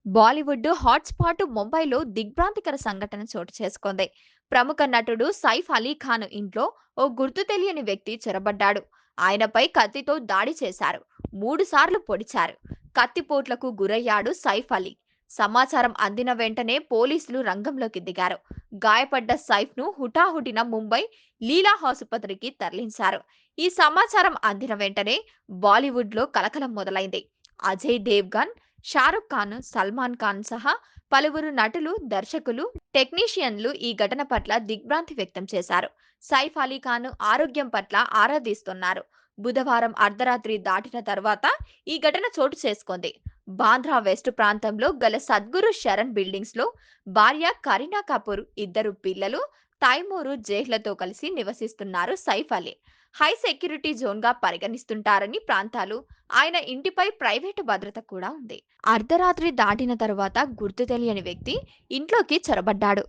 Bollywood hotspot ముంబైలో దిగ్భ్రాంతికర సంఘటన చోటు చేసుకుంది. ప్రముఖ నటుడు సైఫ్ అలీ ఖాన్ ఇంట్లో ఓ గుర్తు తెలియని వ్యక్తి చొరబడ్డాడు. ఆయనపై కత్తితో దాడి చేశారు. 3 సార్లు పొడిచారు. కత్తిపోట్లకు గురయ్యాడు సైఫ్ అలీ. సమాచారం అందిన వెంటనే పోలీసులు రంగంలోకి దిగారు. గాయపడ్డ సైఫ్‌ను హుటాహుటిన ముంబై లీలా ఆసుపత్రికి తరలించారు. ఈ సమాచారం అందిన వెంటనే బాలీవుడ్‌లో కలకలం మొదలైంది. అజయ్ దేవ్‌గన్, షారుఖ్ ఖాన్, సల్మాన్ ఖాన్ సహా పలువురు నటులు, దర్శకులు, టెక్నీషియన్లు ఈ ఘటన పట్ల దిగ్భ్రాంతి వ్యక్తం చేశారు. సైఫ్ అలీ ఖాన్ ఆరోగ్యం పట్ల ఆరా తీస్తున్నారు. బుధవారం అర్ధరాత్రి దాటిన తర్వాత ఈ ఘటన చోటు చేసుకుంది. బాంద్రా వెస్ట్ ప్రాంతంలో గల సద్గురు శరణ్ బిల్డింగ్స్ లో భార్య కరీనా కపూర్, ఇద్దరు పిల్లలు తైమూరు జైహ్లతో కలిసి నివసిస్తున్నారు Saif Ali. High security zone గా పరిగణిస్తుంటారని ప్రాంతాలు. ఆయన ఇంటిపై ప్రైవేటు భద్రత కూడా ఉంది. అర్ధరాత్రి దాటిన తరువాత గుర్తు తెలియని వ్యక్తి ఇంట్లోకి చొరబడ్డాడు.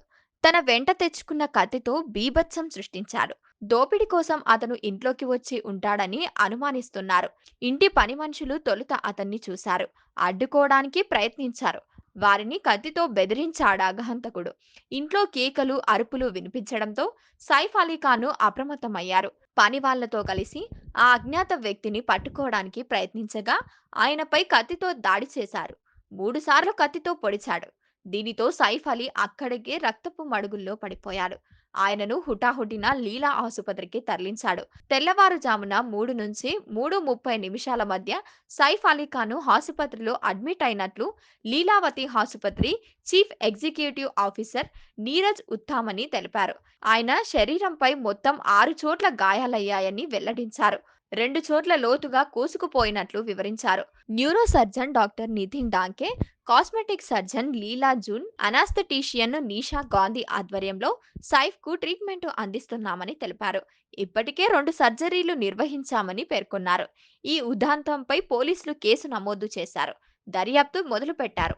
తన వెంట తెచ్చుకున్న కత్తితో బీభత్సం సృష్టించాడు. దోపిడీ కోసం అతను ఇంట్లోకి వచ్చి ఉంటాడని అనుమానిస్తున్నారు. ఇంటి పని మనుషులు తొలుత అతన్ని చూశారు. అడ్డుకోవడానికి ప్రయత్నించారు. వారిని కత్తితో బెదిరించాడా హంతకుడు. ఇంట్లో కేకలు, అరుపులు వినిపించడంతో సైఫ్ అలీ ఖాన్ అప్రమత్తమయ్యారు. పని వాళ్లతో కలిసి ఆ అజ్ఞాత వ్యక్తిని పట్టుకోవడానికి ప్రయత్నించగా ఆయనపై కత్తితో దాడి చేశారు. 3 సార్లు కత్తితో పొడిచాడు. దీనితో సైఫ్ అలీ అక్కడికే రక్తపు మడుగుల్లో పడిపోయాడు. ఆయనను హుటాహుటిన లీలా ఆసుపత్రికి తరలించాడు. తెల్లవారుజామున 3 నుంచి 3:30 నిమిషాల మధ్య సైఫ్ అలీ ఖాన్ ఆసుపత్రిలో అడ్మిట్ అయినట్లు లీలావతి ఆసుపత్రి చీఫ్ ఎగ్జిక్యూటివ్ ఆఫీసర్ నీరజ్ ఉత్తామని తెలిపారు. ఆయన శరీరంపై మొత్తం 6 చోట్ల గాయాలయ్యాయని వెల్లడించారు. 2 చోట్ల లోతుగా కోసుకుపోయినట్లు వివరించారు. Neuro surgeon doctor Nitin Dange, cosmetic surgeon Leela జూన్, అనాస్థెటీషియన్ నీషా గాంధీ ఆధ్వర్యంలో సైఫ్ కు ట్రీట్మెంట్ అందిస్తున్నామని తెలిపారు. ఇప్పటికే 2 సర్జరీలు నిర్వహించామని పేర్కొన్నారు. ఈ ఉదంతంపై పోలీసులు కేసు నమోదు చేశారు. దర్యాప్తు మొదలుపెట్టారు.